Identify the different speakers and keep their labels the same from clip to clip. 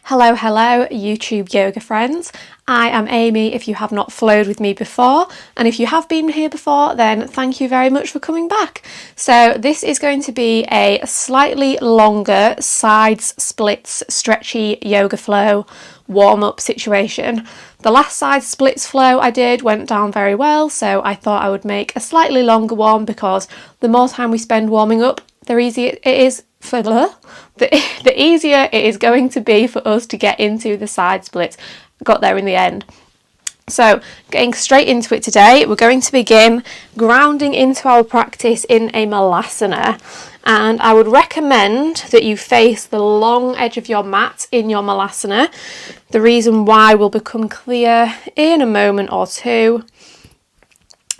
Speaker 1: Hello, YouTube yoga friends. I am Amy if you have not flowed with me before, and if you have been here before, then thank you very much for coming back. So this is going to be a slightly longer sides splits stretchy yoga flow warm-up situation. The last side splits flow I did went down very well, so I thought I would make a slightly longer one because the more time we spend warming up, the easier it is for the easier it is going to be for us to get into the side splits. Got there in the end. So getting straight into it today, we're going to begin grounding into our practice in a Malasana, and I would recommend that you face the long edge of your mat in your Malasana. The reason why will become clear in a moment or two.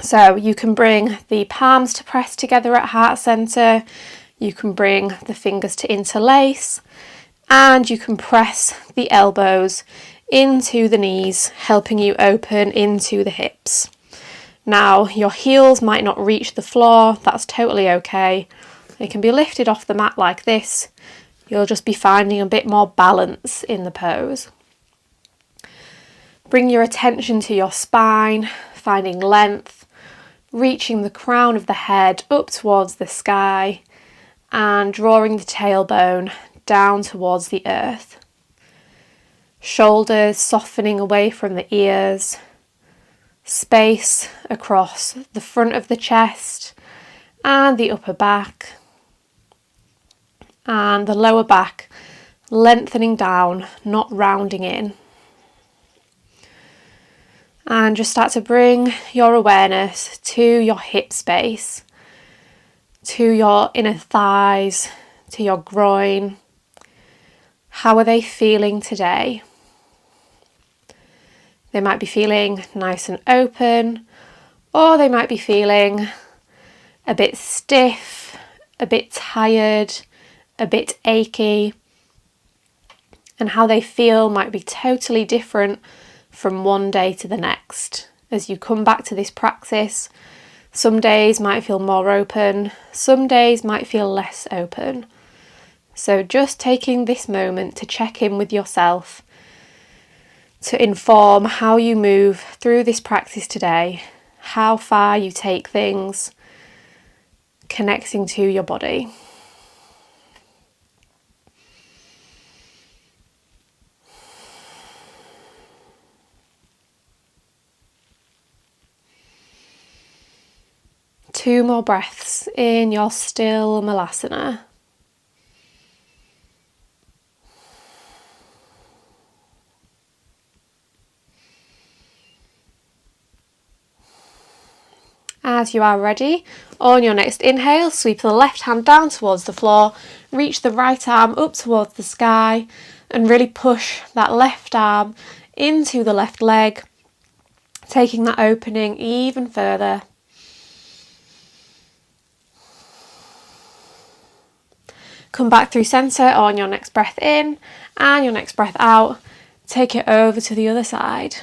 Speaker 1: So you can bring the palms to press together at heart center. You can bring the fingers to interlace, and you can press the elbows into the knees, helping you open into the hips. Now, your heels might not reach the floor, that's totally okay. They can be lifted off the mat like this. You'll just be finding a bit more balance in the pose. Bring your attention to your spine, finding length, reaching the crown of the head up towards the sky, and drawing the tailbone down towards the earth. Shoulders softening away from the ears. Space across the front of the chest and the upper back. And the lower back lengthening down, not rounding in. And just start to bring your awareness to your hip space, to your inner thighs, to your groin. How are they feeling today? They might be feeling nice and open, or they might be feeling a bit stiff, a bit tired, a bit achy. And how they feel might be totally different from one day to the next. As you come back to this practice, some days might feel more open, some days might feel less open. So just taking this moment to check in with yourself, to inform how you move through this practice today, how far you take things, connecting to your body. Two more breaths in your still Malasana. As you are ready, on your next inhale, sweep the left hand down towards the floor, reach the right arm up towards the sky, and really push that left arm into the left leg, taking that opening even further. Come back through centre on your next breath in and your next breath out. Take it over to the other side.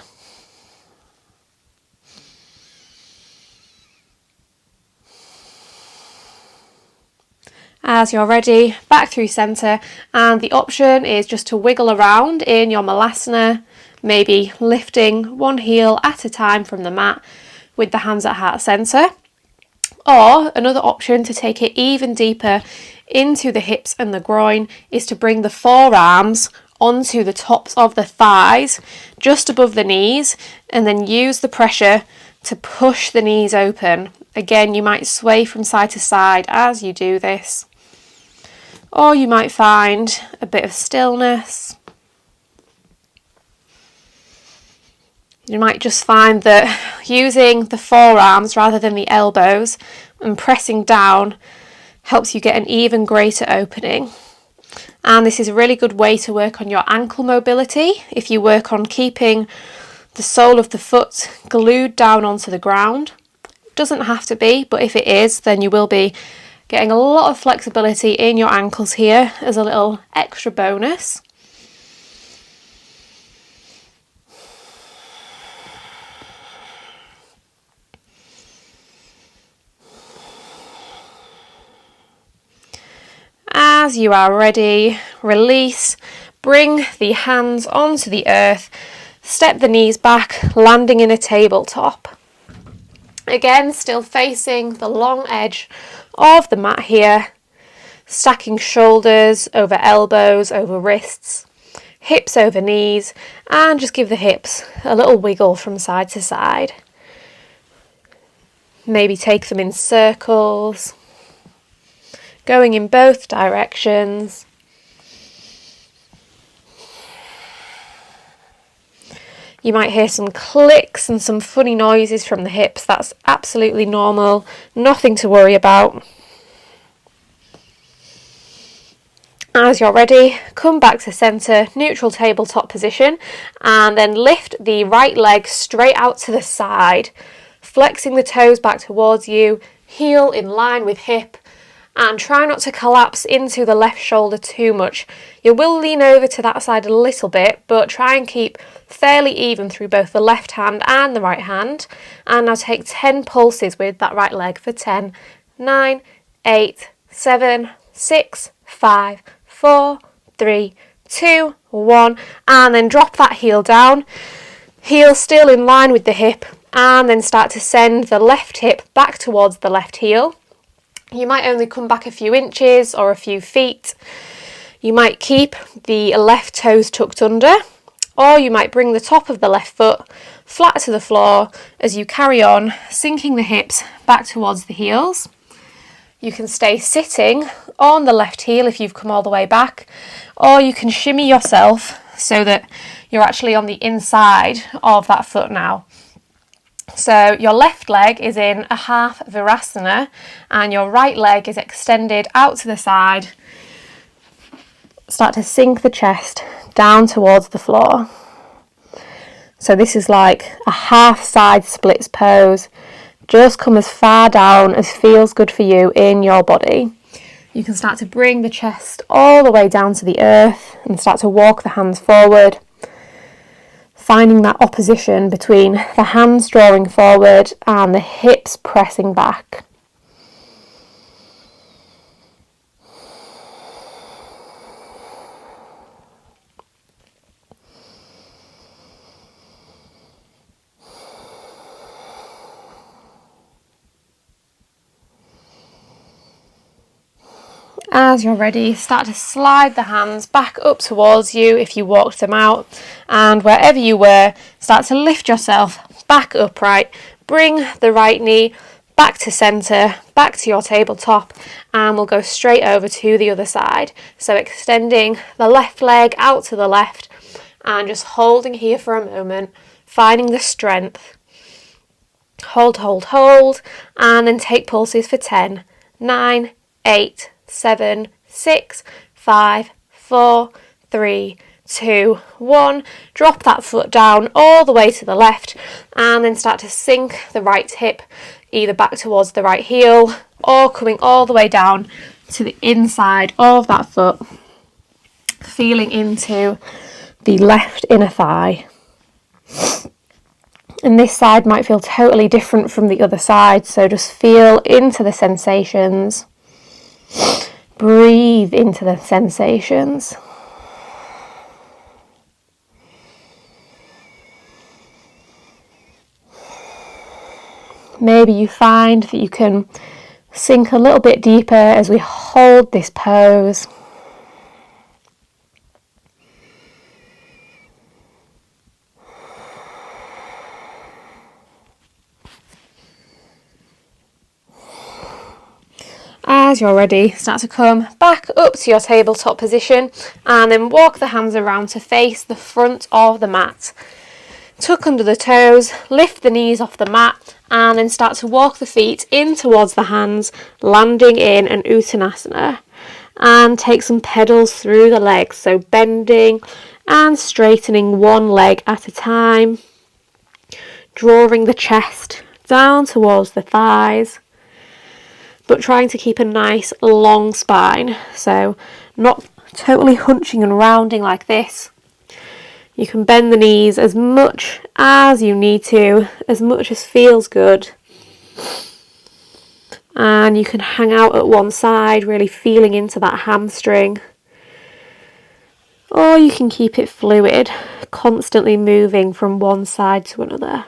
Speaker 1: As you're ready, back through centre, and the option is just to wiggle around in your Malasana, maybe lifting one heel at a time from the mat with the hands at heart centre. Or another option to take it even deeper into the hips and the groin is to bring the forearms onto the tops of the thighs, just above the knees, and then use the pressure to push the knees open. Again, you might sway from side to side as you do this. Or you might find a bit of stillness. You might just find that using the forearms rather than the elbows and pressing down helps you get an even greater opening. And this is a really good way to work on your ankle mobility if you work on keeping the sole of the foot glued down onto the ground. It doesn't have to be, but if it is, then you will be getting a lot of flexibility in your ankles here as a little extra bonus. As you are ready, release, Bring the hands onto the earth, step the knees back, landing in a tabletop. Again, still facing the long edge of the mat here, stacking shoulders over elbows, over wrists, hips over knees, and just give the hips a little wiggle from side to side. Maybe take them in circles, going in both directions. You might hear some clicks and some funny noises from the hips. That's absolutely normal, nothing to worry about. As you're ready, come back to centre, neutral tabletop position, and then lift the right leg straight out to the side, flexing the toes back towards you, heel in line with hip, and try not to collapse into the left shoulder too much. You will lean over to that side a little bit, but try and keep fairly even through both the left hand and the right hand. And now take 10 pulses with that right leg for 10, 9, 8, 7, 6, 5, 4, 3, 2, 1, and then drop that heel down, heel still in line with the hip, and then start to send the left hip back towards the left heel. You might only come back a few inches or a few feet. You might keep the left toes tucked under, or you might bring the top of the left foot flat to the floor as you carry on, sinking the hips back towards the heels. You can stay sitting on the left heel if you've come all the way back, or you can shimmy yourself so that you're actually on the inside of that foot now. So your left leg is in a half Virasana and your right leg is extended out to the side. Start to sink the chest down towards the floor. So this is like a half side splits pose. Just come as far down as feels good for you in your body. You can start to bring the chest all the way down to the earth and start to walk the hands forward, finding that opposition between the hands drawing forward and the hips pressing back. As you're ready, start to slide the hands back up towards you if you walked them out, and wherever you were, start to lift yourself back upright. Bring the right knee back to centre, back to your tabletop, and we'll go straight over to the other side. So extending the left leg out to the left and just holding here for a moment, finding the strength. Hold, hold, hold, and then take pulses for 10, 9, 8, 7, 6, 5, 4, 3, 2, 1. Drop that foot down all the way to the left and then start to sink the right hip either back towards the right heel or coming all the way down to the inside of that foot, feeling into the left inner thigh. And this side might feel totally different from the other side, so just feel into the sensations. Breathe into the sensations. Maybe you find that you can sink a little bit deeper as we hold this pose. As you're ready, start to come back up to your tabletop position and then walk the hands around to face the front of the mat. Tuck under the toes, lift the knees off the mat and then start to walk the feet in towards the hands, landing in an Uttanasana. And take some pedals through the legs, so bending and straightening one leg at a time, drawing the chest down towards the thighs, but trying to keep a nice long spine, so not totally hunching and rounding like this. You can bend the knees as much as you need to, as much as feels good. And you can hang out at one side, really feeling into that hamstring. Or you can keep it fluid, constantly moving from one side to another.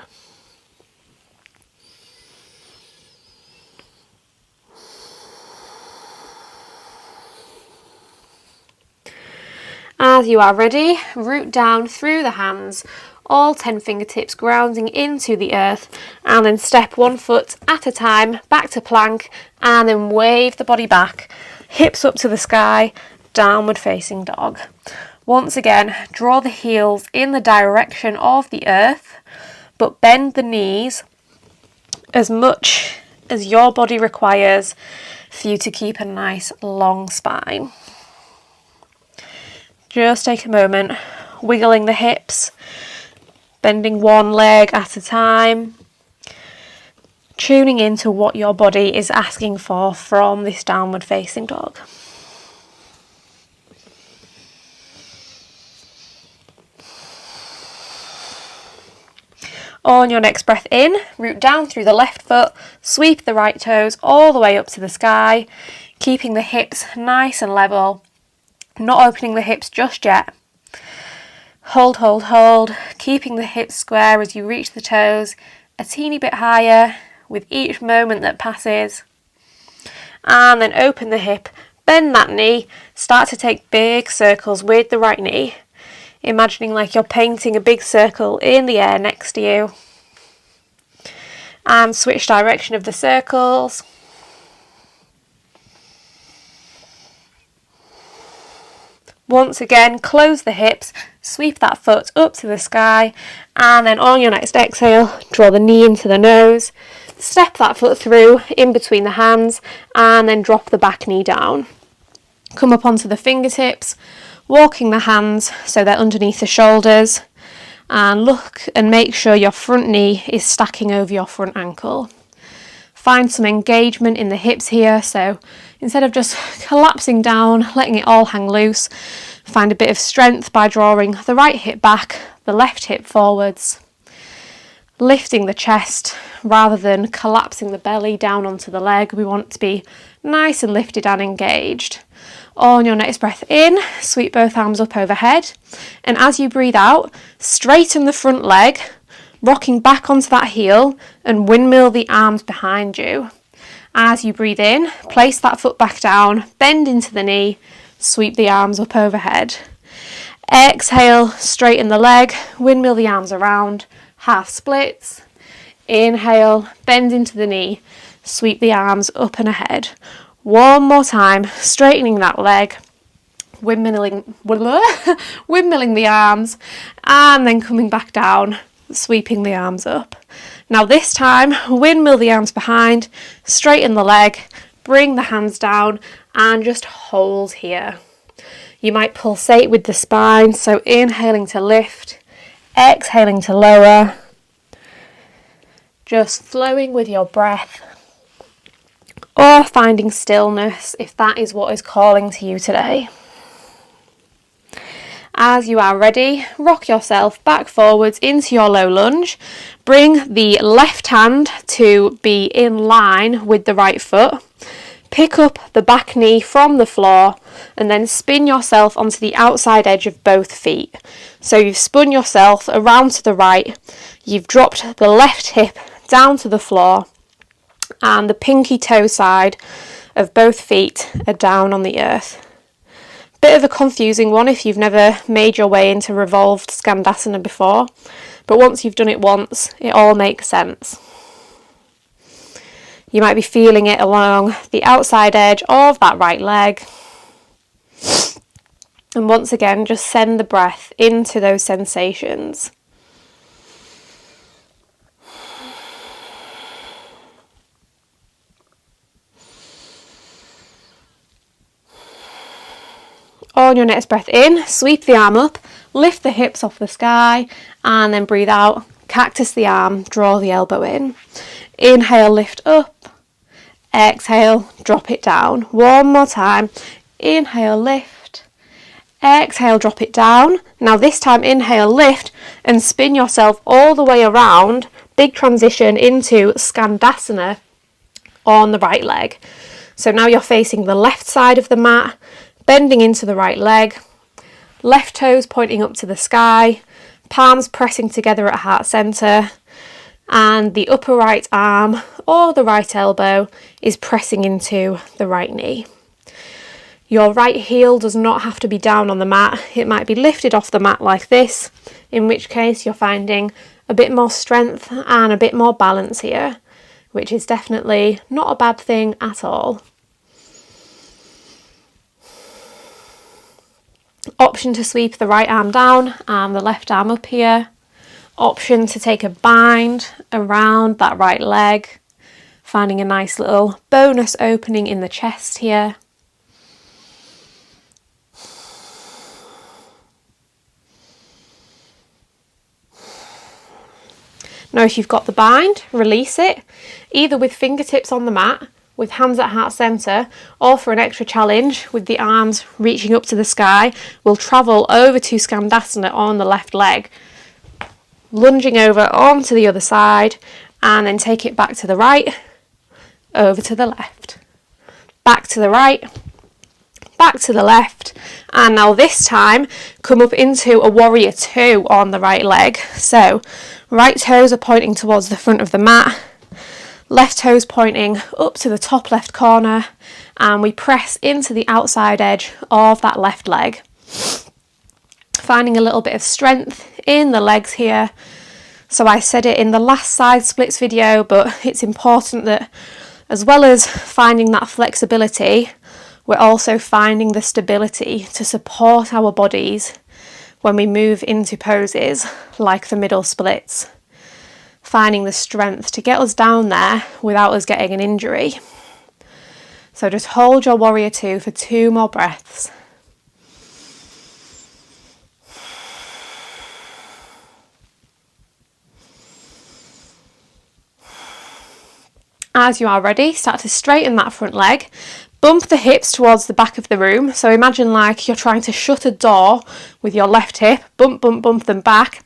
Speaker 1: As you are ready, root down through the hands, all 10 fingertips grounding into the earth, and then step 1 foot at a time back to plank, and then wave the body back, hips up to the sky, downward facing dog. Once again, draw the heels in the direction of the earth, but bend the knees as much as your body requires for you to keep a nice long spine. Just take a moment, wiggling the hips, bending one leg at a time, tuning into what your body is asking for from this downward facing dog. On your next breath in, root down through the left foot, sweep the right toes all the way up to the sky, keeping the hips nice and level, not opening the hips just yet. Hold, hold, hold, keeping the hips square as you reach the toes a teeny bit higher with each moment that passes. And then open the hip, bend that knee, start to take big circles with the right knee, imagining like you're painting a big circle in the air next to you. And switch direction of the circles. Once again, close the hips, sweep that foot up to the sky, and then on your next exhale, draw the knee into the nose, step that foot through in between the hands, and then drop the back knee down. Come up onto the fingertips, walking the hands so they're underneath the shoulders, and look and make sure your front knee is stacking over your front ankle. Find some engagement in the hips here, so instead of just collapsing down, letting it all hang loose, find a bit of strength by drawing the right hip back, the left hip forwards, lifting the chest rather than collapsing the belly down onto the leg. We want to be nice and lifted and engaged. On your next breath in, sweep both arms up overhead, and as you breathe out, straighten the front leg, rocking back onto that heel and windmill the arms behind you. As you breathe in, place that foot back down, bend into the knee, sweep the arms up overhead. Exhale, straighten the leg, windmill the arms around, half splits. Inhale, bend into the knee, sweep the arms up and ahead. One more time, straightening that leg, windmilling the arms, and then coming back down, sweeping the arms up. Now this time, windmill the arms behind, straighten the leg, bring the hands down, and just hold here. You might pulsate with the spine, so inhaling to lift, exhaling to lower, just flowing with your breath, or finding stillness if that is what is calling to you today. As you are ready, rock yourself back forwards into your low lunge. Bring the left hand to be in line with the right foot. Pick up the back knee from the floor and then spin yourself onto the outside edge of both feet. So you've spun yourself around to the right, you've dropped the left hip down to the floor, and the pinky toe side of both feet are down on the earth. Bit of a confusing one if you've never made your way into revolved Skandasana before, but once you've done it once, it all makes sense. You might be feeling it along the outside edge of that right leg. And once again, just send the breath into those sensations. On your next breath in, sweep the arm up, lift the hips off the sky, and then breathe out. Cactus the arm, draw the elbow in. Inhale, lift up. Exhale, drop it down. One more time. Inhale, lift. Exhale, drop it down. Now this time, inhale, lift, and spin yourself all the way around. Big transition into Skandasana on the right leg. So now you're facing the left side of the mat, bending into the right leg, left toes pointing up to the sky, palms pressing together at heart centre, and the upper right arm or the right elbow is pressing into the right knee. Your right heel does not have to be down on the mat. It might be lifted off the mat like this, in which case you're finding a bit more strength and a bit more balance here, which is definitely not a bad thing at all. Option to sweep the right arm down and the left arm up here. Option to take a bind around that right leg, finding a nice little bonus opening in the chest here. Now if you've got the bind, release it, either with fingertips on the mat, with hands at heart centre, or for an extra challenge with the arms reaching up to the sky, we'll travel over to Skandasana on the left leg, lunging over onto the other side, and then take it back to the right, over to the left, back to the right, back to the left, and now this time come up into a warrior two on the right leg. So right toes are pointing towards the front of the mat, left toes pointing up to the top left corner, and we press into the outside edge of that left leg, finding a little bit of strength in the legs here. So I said it in the last side splits video, but it's important that as well as finding that flexibility, we're also finding the stability to support our bodies when we move into poses like the middle splits, finding the strength to get us down there without us getting an injury. So just hold your warrior two for 2 more breaths. As you are ready, start to straighten that front leg. Bump the hips towards the back of the room. So imagine like you're trying to shut a door with your left hip. Bump, bump, bump them back.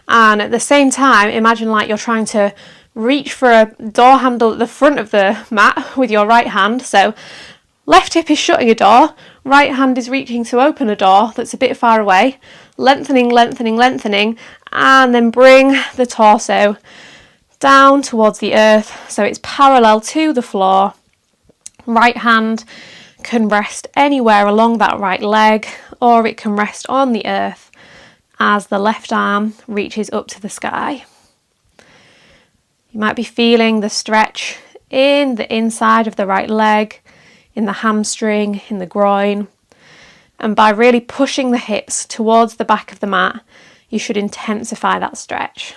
Speaker 1: And at the same time, imagine like you're trying to reach for a door handle at the front of the mat with your right hand. So left hip is shutting a door, right hand is reaching to open a door that's a bit far away. Lengthening, lengthening, lengthening, and then bring the torso down towards the earth so it's parallel to the floor. Right hand can rest anywhere along that right leg, or it can rest on the earth as the left arm reaches up to the sky. You might be feeling the stretch in the inside of the right leg, in the hamstring, in the groin, and by really pushing the hips towards the back of the mat, you should intensify that stretch.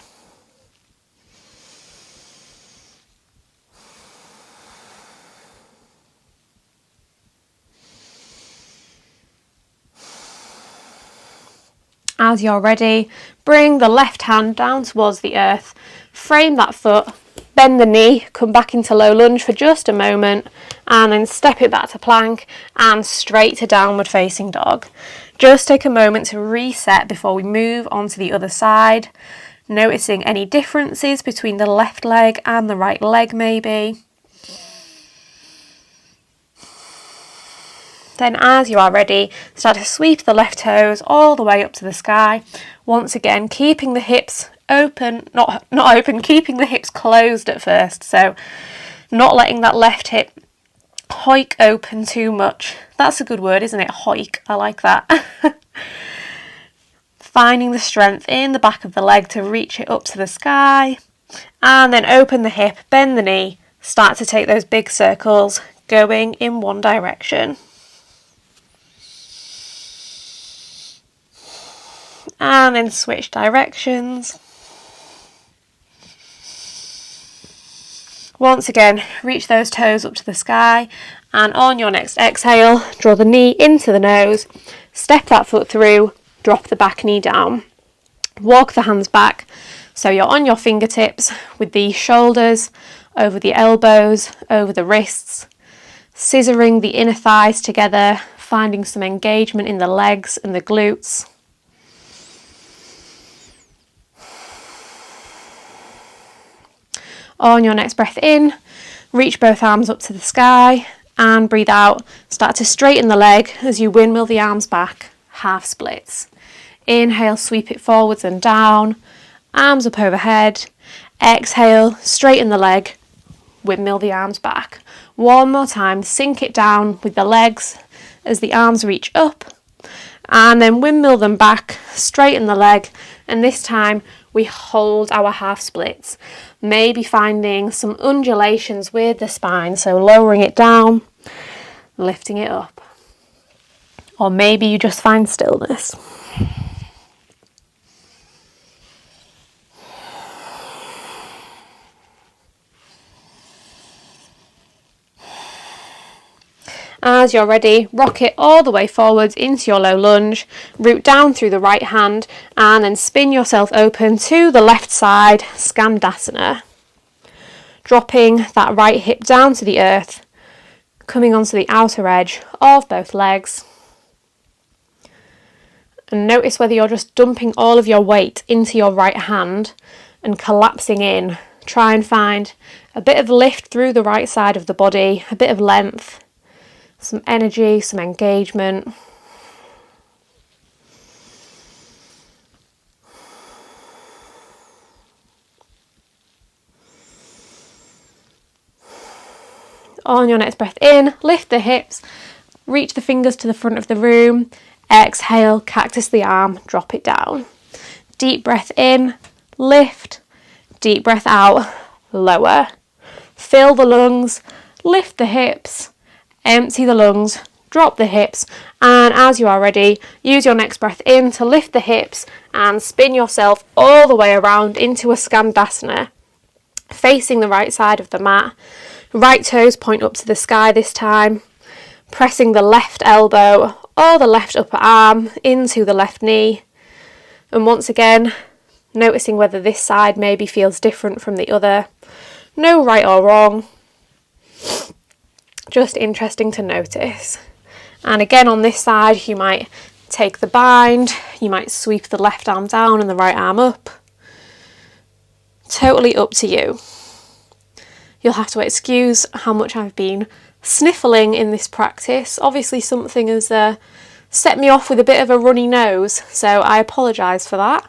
Speaker 1: As you're ready, bring the left hand down towards the earth, frame that foot, bend the knee, come back into low lunge for just a moment, and then step it back to plank and straight to downward facing dog. Just take a moment to reset before we move on to the other side, noticing any differences between the left leg and the right leg maybe. Then as you are ready, start to sweep the left toes all the way up to the sky. Once again, keeping the hips open, not open, keeping the hips closed at first. So not letting that left hip hoik open too much. That's a good word, isn't it? Hoik, I like that. Finding the strength in the back of the leg to reach it up to the sky. And then open the hip, bend the knee, start to take those big circles going in one direction. And then switch directions. Once again, reach those toes up to the sky, and on your next exhale, draw the knee into the nose, step that foot through, drop the back knee down. Walk the hands back so you're on your fingertips with the shoulders over the elbows, over the wrists, scissoring the inner thighs together, finding some engagement in the legs and the glutes. On your next breath in, reach both arms up to the sky, and breathe out. Start to straighten the leg as you windmill the arms back, half splits. Inhale, sweep it forwards and down, arms up overhead. Exhale, straighten the leg, windmill the arms back. One more time, sink it down with the legs as the arms reach up, and then windmill them back, straighten the leg, and this time we hold our half splits. Maybe finding some undulations with the spine, so lowering it down, lifting it up. Or maybe you just find stillness. As you're ready, rock it all the way forwards into your low lunge, root down through the right hand, and then spin yourself open to the left side, Skandasana. Dropping that right hip down to the earth, coming onto the outer edge of both legs. And notice whether you're just dumping all of your weight into your right hand and collapsing in. Try and find a bit of lift through the right side of the body, a bit of length. Some energy, some engagement. On your next breath in, lift the hips, reach the fingers to the front of the room. Exhale, cactus the arm, drop it down. Deep breath in, lift. Deep breath out, lower. Fill the lungs, lift the hips. Empty the lungs, drop the hips, and as you are ready, use your next breath in to lift the hips and spin yourself all the way around into a Skandasana, facing the right side of the mat. Right toes point up to the sky this time, pressing the left elbow or the left upper arm into the left knee, and once again, noticing whether this side maybe feels different from the other. No right or wrong. Just interesting to notice. And again on this side you might take the bind, you might sweep the left arm down and the right arm up. Totally up to you. You'll have to excuse how much I've been sniffling in this practice. Obviously something has set me off with a bit of a runny nose, so I apologise for that.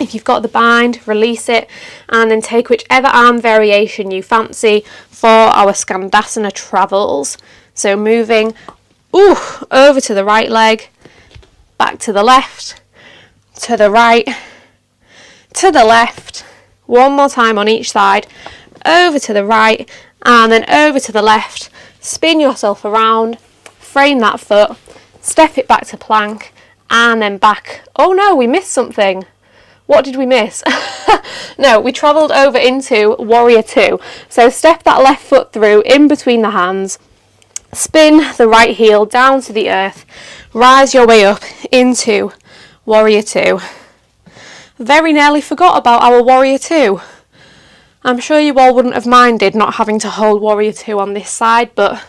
Speaker 1: If you've got the bind, release it and then take whichever arm variation you fancy for our Skandasana travels. So moving over to the right leg, back to the left, to the right, to the left. One more time on each side, over to the right and then over to the left. Spin yourself around, frame that foot, step it back to plank and then back. Oh no, we missed something. What did we miss? No, we travelled over into Warrior Two. So step that left foot through in between the hands, spin the right heel down to the earth, rise your way up into Warrior Two. Very nearly forgot about our Warrior Two. I'm sure you all wouldn't have minded not having to hold Warrior Two on this side, but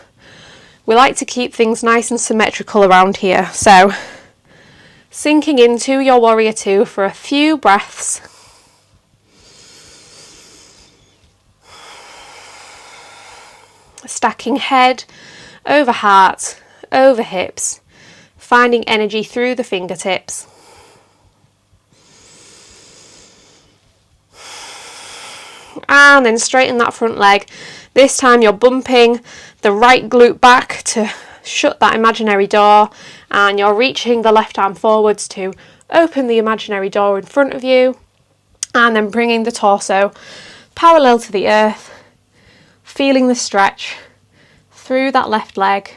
Speaker 1: we like to keep things nice and symmetrical around here. So sinking into your Warrior Two for a few breaths. Stacking head over heart, over hips, finding energy through the fingertips. And then straighten that front leg. This time you're bumping the right glute back to shut that imaginary door, and you're reaching the left arm forwards to open the imaginary door in front of you, and then bringing the torso parallel to the earth, feeling the stretch through that left leg,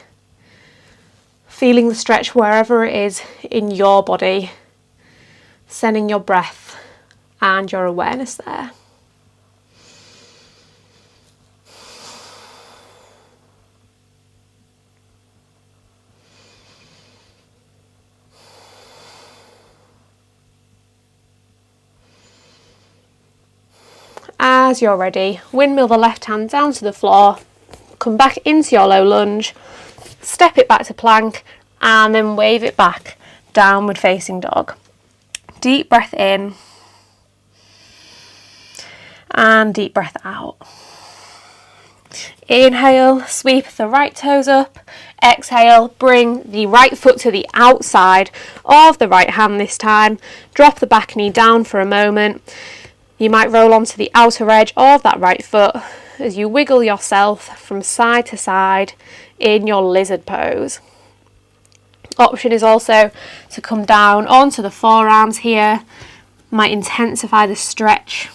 Speaker 1: feeling the stretch wherever it is in your body, sending your breath and your awareness there. As you're ready, windmill the left hand down to the floor, come back into your low lunge, step it back to plank, and then wave it back, downward facing dog. Deep breath in, and deep breath out. Inhale, sweep the right toes up. Exhale, bring the right foot to the outside of the right hand this time. Drop the back knee down for a moment. You might roll onto the outer edge of that right foot as you wiggle yourself from side to side in your lizard pose. Option is also to come down onto the forearms here. Might intensify the stretch.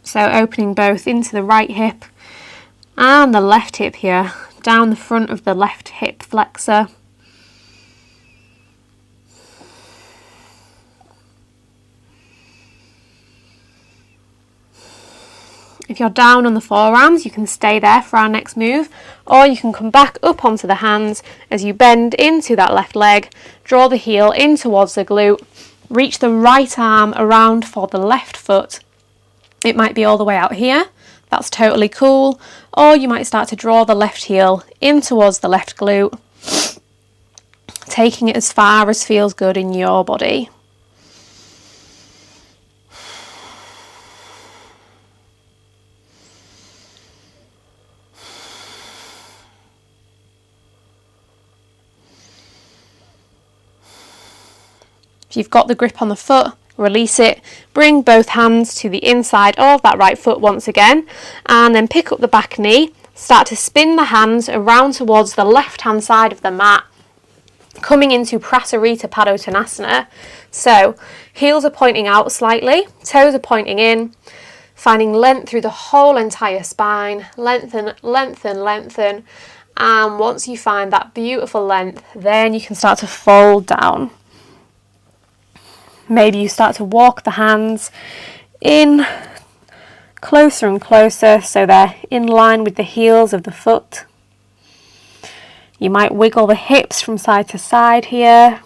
Speaker 1: So opening both into the right hip and the left hip here, down the front of the left hip flexor. If you're down on the forearms, you can stay there for our next move, or you can come back up onto the hands as you bend into that left leg, draw the heel in towards the glute, reach the right arm around for the left foot. It might be all the way out here, that's totally cool, or you might start to draw the left heel in towards the left glute, taking it as far as feels good in your body. If you've got the grip on the foot, release it, bring both hands to the inside of that right foot once again, and then pick up the back knee, start to spin the hands around towards the left hand side of the mat, coming into Prasarita Padutanasana. So heels are pointing out slightly, toes are pointing in, finding length through the whole entire spine, lengthen, lengthen, lengthen, and once you find that beautiful length, then you can start to fold down. Maybe you start to walk the hands in closer and closer so they're in line with the heels of the foot. You might wiggle the hips from side to side here.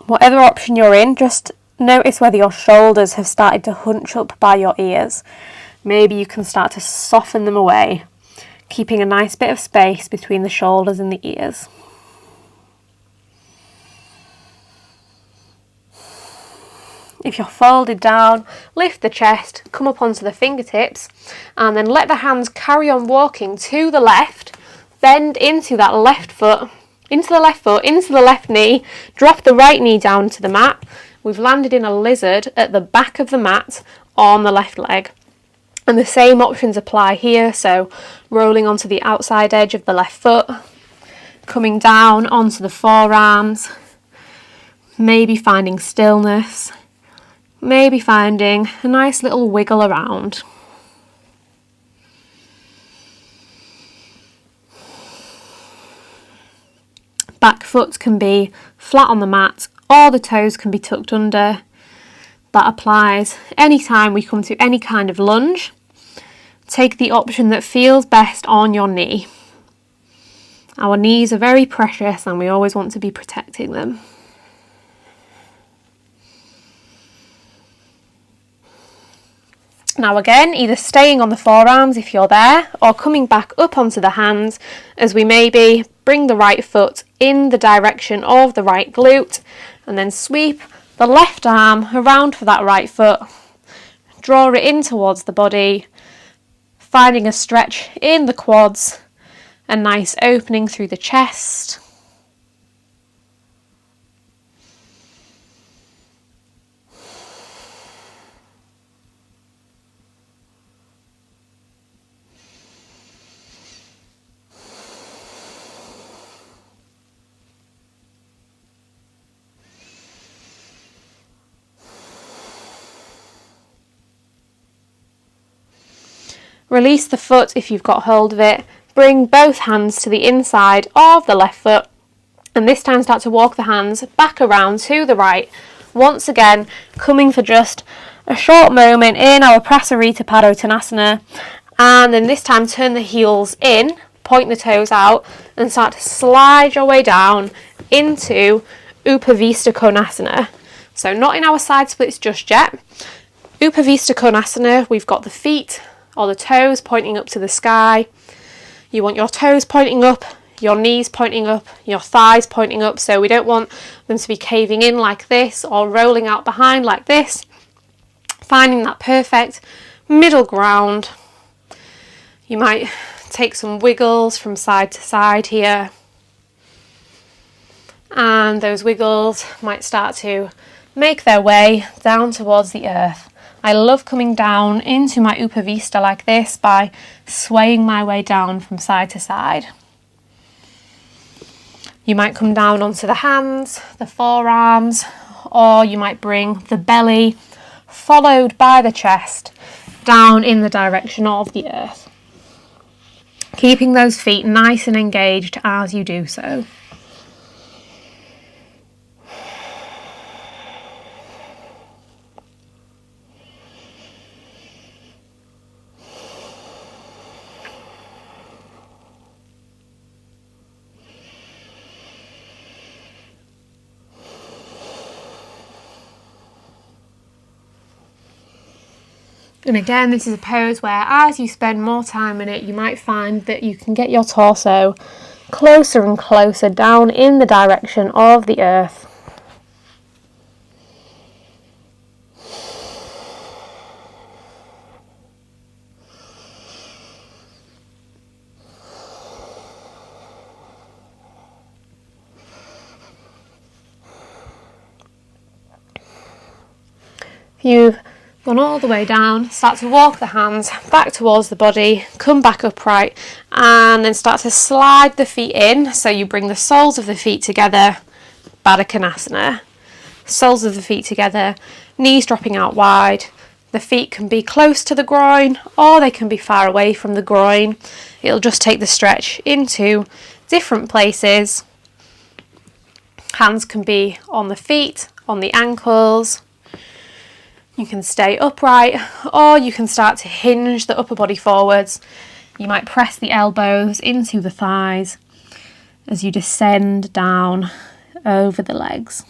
Speaker 1: Whatever option you're in, just notice whether your shoulders have started to hunch up by your ears. Maybe you can start to soften them away, keeping a nice bit of space between the shoulders and the ears. If you're folded down, lift the chest, come up onto the fingertips, and then let the hands carry on walking to the left, bend into that left foot, into the left knee, drop the right knee down to the mat. We've landed in a lizard at the back of the mat on the left leg. And the same options apply here, so rolling onto the outside edge of the left foot, coming down onto the forearms, maybe finding stillness, maybe finding a nice little wiggle around. Back foot can be flat on the mat or the toes can be tucked under. That applies anytime we come to any kind of lunge. Take the option that feels best on your knee. Our knees are very precious and we always want to be protecting them. Now again, either staying on the forearms if you're there, or coming back up onto the hands as we maybe bring the right foot in the direction of the right glute, and then sweep the left arm around for that right foot. Draw it in towards the body, finding a stretch in the quads, a nice opening through the chest. Release the foot if you've got hold of it. Bring both hands to the inside of the left foot. And this time start to walk the hands back around to the right. Once again, coming for just a short moment in our Prasarita Padutanasana. And then this time turn the heels in point the toes out and start to slide your way down into Konasana. So not in our side splits just yet. Konasana, we've got the feet or the toes pointing up to the sky. You want your toes pointing up, your knees pointing up, your thighs pointing up, so we don't want them to be caving in like this or rolling out behind like this. Finding that perfect middle ground. You might take some wiggles from side to side here, and those wiggles might start to make their way down towards the earth. I love coming down into my Upavista like this by swaying my way down from side to side. You might come down onto the hands, the forearms, or you might bring the belly followed by the chest down in the direction of the earth. Keeping those feet nice and engaged as you do so. And again, this is a pose where as you spend more time in it, you might find that you can get your torso closer and closer down in the direction of the earth. If you've gone all the way down, start to walk the hands back towards the body, come back upright, and then start to slide the feet in. So you bring the soles of the feet together, Badakanasana. Soles of the feet together, knees dropping out wide. The feet can be close to the groin or they can be far away from the groin. It'll just take the stretch into different places. Hands can be on the feet, on the ankles. You can stay upright, or you can start to hinge the upper body forwards. You might press the elbows into the thighs as you descend down over the legs.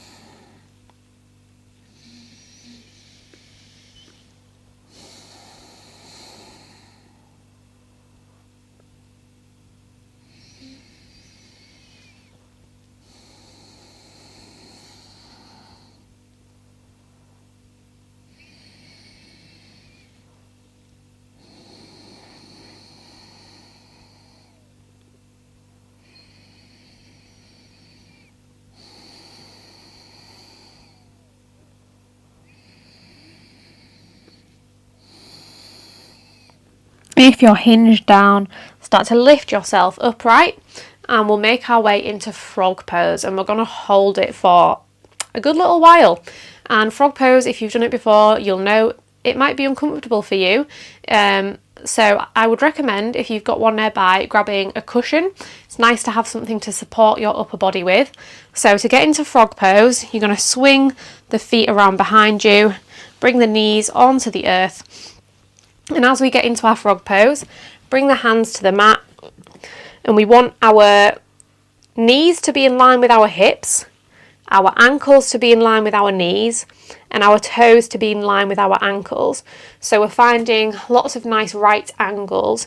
Speaker 1: If you're hinged down, start to lift yourself upright, and we'll make our way into frog pose, and we're going to hold it for a good little while. And frog pose, if you've done it before, you'll know it might be uncomfortable for you. So I would recommend, if you've got one nearby, grabbing a cushion. It's nice to have something to support your upper body with. So to get into frog pose, you're going to swing the feet around behind you, bring the knees onto the earth. And as we get into our frog pose, bring the hands to the mat, and we want our knees to be in line with our hips, our ankles to be in line with our knees, and our toes to be in line with our ankles. So we're finding lots of nice right angles.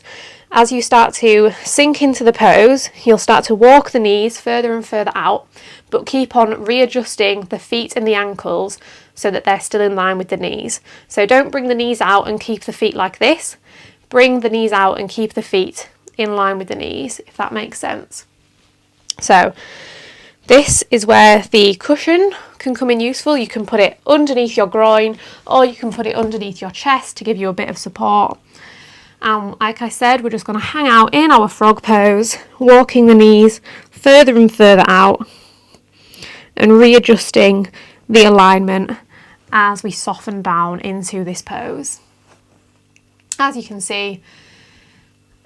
Speaker 1: As you start to sink into the pose, you'll start to walk the knees further and further out, but keep on readjusting the feet and the ankles so that they're still in line with the knees. So don't bring the knees out and keep the feet like this. Bring the knees out and keep the feet in line with the knees, if that makes sense. So this is where the cushion can come in useful. You can put it underneath your groin, or you can put it underneath your chest to give you a bit of support. And like I said, we're just going to hang out in our frog pose, walking the knees further and further out and readjusting the alignment as we soften down into this pose. As you can see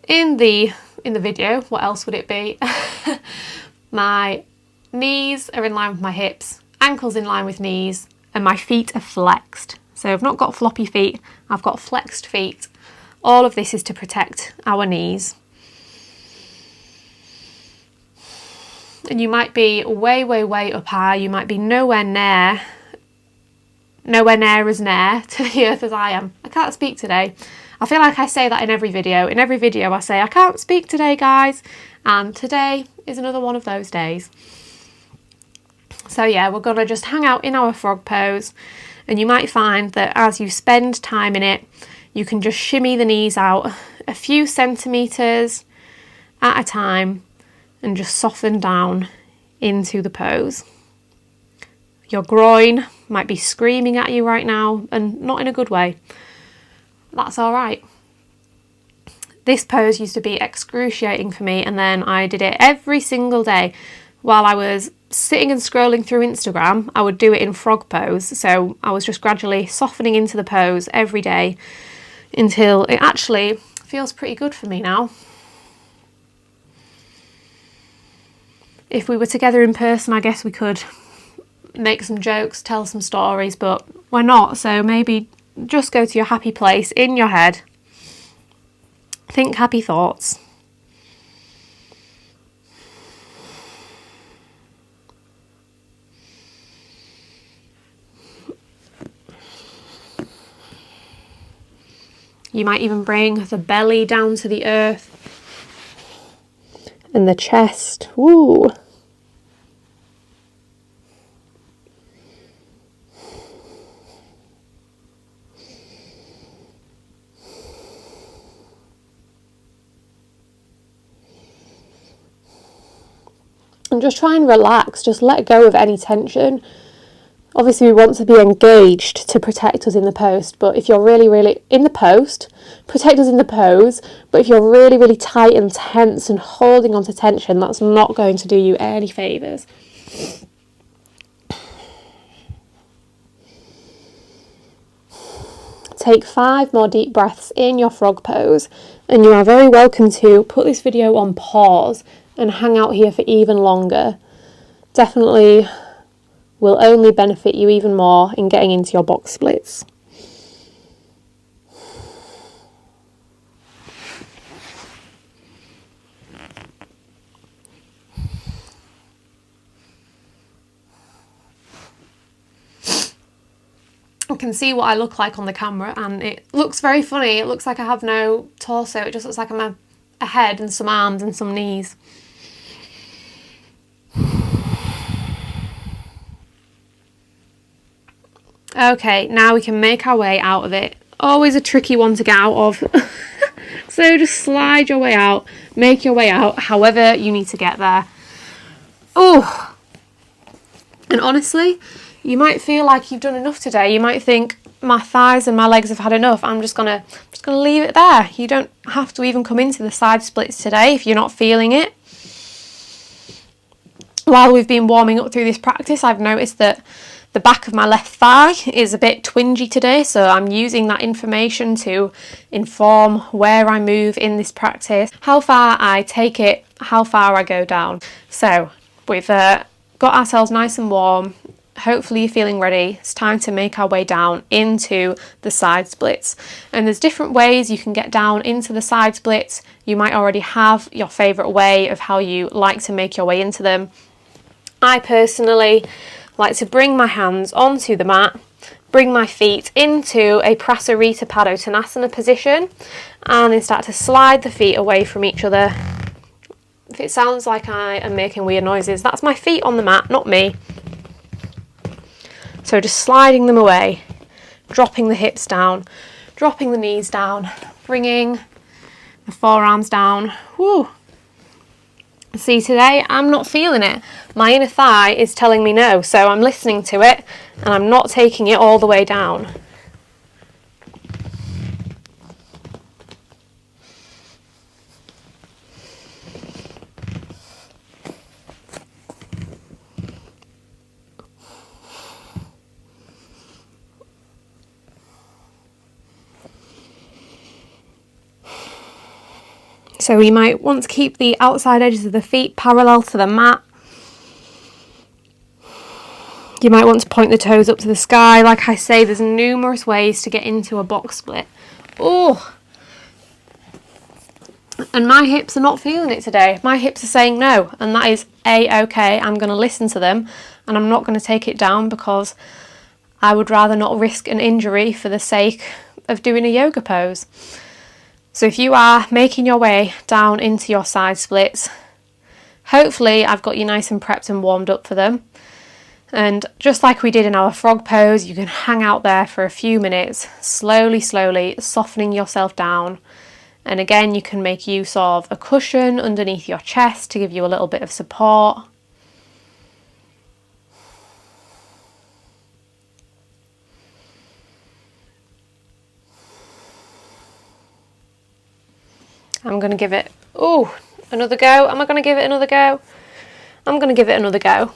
Speaker 1: in the video, what else would it be? My knees are in line with my hips, ankles in line with knees, and my feet are flexed. So I've not got floppy feet, I've got flexed feet. All of this is to protect our knees. and you might be way, way, way up high. You might be nowhere near as near to the earth as I am. I can't speak today. I feel like I say that in every video. In every video I say, I can't speak today, guys. And today is another one of those days. So yeah, we're going to just hang out in our frog pose. And you might find that as you spend time in it, you can just shimmy the knees out a few centimetres at a time and just soften down into the pose. Your groin might be screaming at you right now, and not in a good way. That's all right. This pose used to be excruciating for me, and then I did it every single day. While I was sitting and scrolling through Instagram, I would do it in frog pose. So I was just gradually softening into the pose every day until it actually feels pretty good for me now. If we were together in person, I guess we could make some jokes, tell some stories, but we're not. So maybe just go to your happy place in your head. Think happy thoughts. You might even bring the belly down to the earth and the chest. Woo! And just try and relax, just let go of any tension. Obviously we want to be engaged to protect us in the post, but if you're really, really in the post, protect us in the pose, but if you're really, really tight and tense and holding on to tension, that's not going to do you any favours. Take 5 more deep breaths in your frog pose, and you are very welcome to put this video on pause and hang out here for even longer. Definitely will only benefit you even more in getting into your box splits. I can see what I look like on the camera, and it looks very funny. It looks like I have no torso. It just looks like I'm a head and some arms and some knees. Okay, now we can make our way out of it. Always a tricky one to get out of. So just slide your way out, make your way out, however you need to get there. Oh! And honestly, you might feel like you've done enough today. You might think, my thighs and my legs have had enough. I'm just gonna leave it there. You don't have to even come into the side splits today if you're not feeling it. While we've been warming up through this practice, I've noticed that the back of my left thigh is a bit twingy today, so I'm using that information to inform where I move in this practice, how far I take it, how far I go down. So we've got ourselves nice and warm. Hopefully you're feeling ready. It's time to make our way down into the side splits. And there's different ways you can get down into the side splits. You might already have your favourite way of how you like to make your way into them. I personally like to bring my hands onto the mat, bring my feet into a Prasarita Padutanasana position, and then start to slide the feet away from each other. If it sounds like I am making weird noises, that's my feet on the mat, not me. So just sliding them away, dropping the hips down, dropping the knees down, bringing the forearms down. Woo! See, today I'm not feeling it. My inner thigh is telling me no, so I'm listening to it and I'm not taking it all the way down. So we might want to keep the outside edges of the feet parallel to the mat. You might want to point the toes up to the sky. Like I say, there's numerous ways to get into a box split. Oh! And my hips are not feeling it today. My hips are saying no, and that is a-okay. I'm going to listen to them, and I'm not going to take it down because I would rather not risk an injury for the sake of doing a yoga pose. So if you are making your way down into your side splits, hopefully I've got you nice and prepped and warmed up for them. And just like we did in our frog pose, you can hang out there for a few minutes, slowly, softening yourself down. And again, you can make use of a cushion underneath your chest to give you a little bit of support. I'm going to give it, another go. Am I going to give it another go? I'm going to give it another go.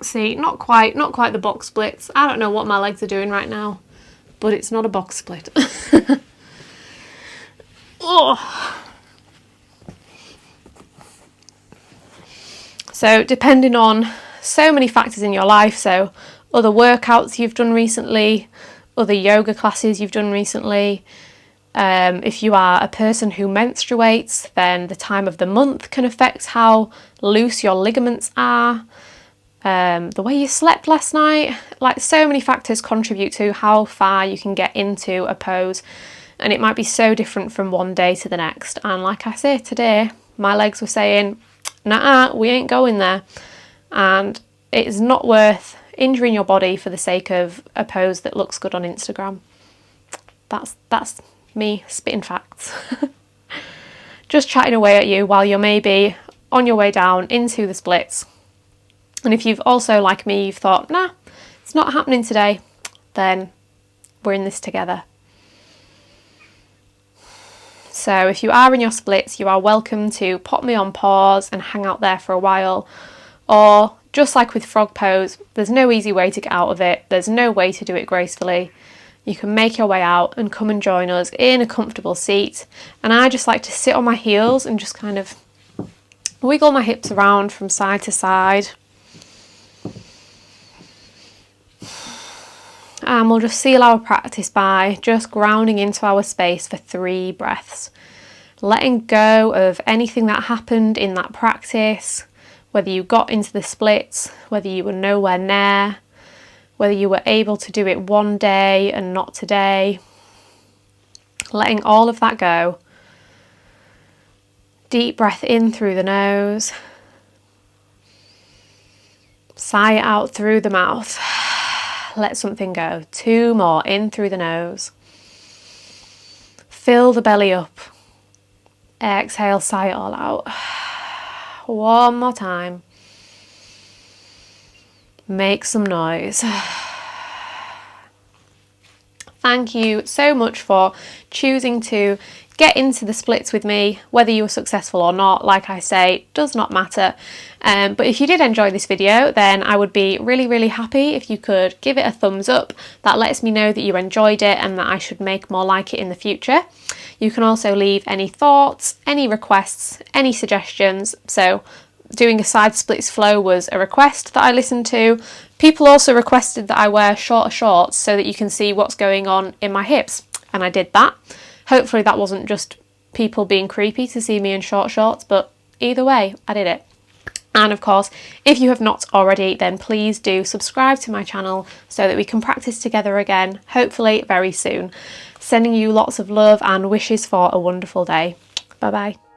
Speaker 1: See, not quite the box splits. I don't know what my legs are doing right now, but it's not a box split. Oh. So depending on so many factors in your life, so other workouts you've done recently, other yoga classes you've done recently, if you are a person who menstruates, then the time of the month can affect how loose your ligaments are. The way you slept last night, like so many factors contribute to how far you can get into a pose, and it might be so different from one day to the next. And like I say, today my legs were saying, nah, we ain't going there, and it's not worth injuring your body for the sake of a pose that looks good on Instagram. That's me spitting facts. Just chatting away at you while you're maybe on your way down into the splits. And if you've also, like me, you've thought, nah, it's not happening today, then we're in this together. So if you are in your splits, you are welcome to pop me on pause and hang out there for a while. Or just like with frog pose, there's no easy way to get out of it. There's no way to do it gracefully. You can make your way out and come and join us in a comfortable seat. And I just like to sit on my heels and just kind of wiggle my hips around from side to side. And we'll just seal our practice by just grounding into our space for 3 breaths. Letting go of anything that happened in that practice, whether you got into the splits, whether you were nowhere near, whether you were able to do it one day and not today. Letting all of that go. Deep breath in through the nose. Sigh it out through the mouth. Let something go. 2 more, in through the nose. Fill the belly up. Exhale, sigh it all out. 1 more time. Make some noise. Thank you so much for choosing to get into the splits with me. Whether you were successful or not, like I say, does not matter. But if you did enjoy this video, then I would be really happy if you could give it a thumbs up. That lets me know that you enjoyed it and that I should make more like it in the future. You can also leave any thoughts, any requests, any suggestions. So doing a side splits flow was a request that I listened to. People also requested that I wear shorter shorts so that you can see what's going on in my hips, and I did that. Hopefully that wasn't just people being creepy to see me in short shorts, but either way, I did it. And of course, if you have not already, then please do subscribe to my channel so that we can practice together again, hopefully very soon. Sending you lots of love and wishes for a wonderful day. Bye bye.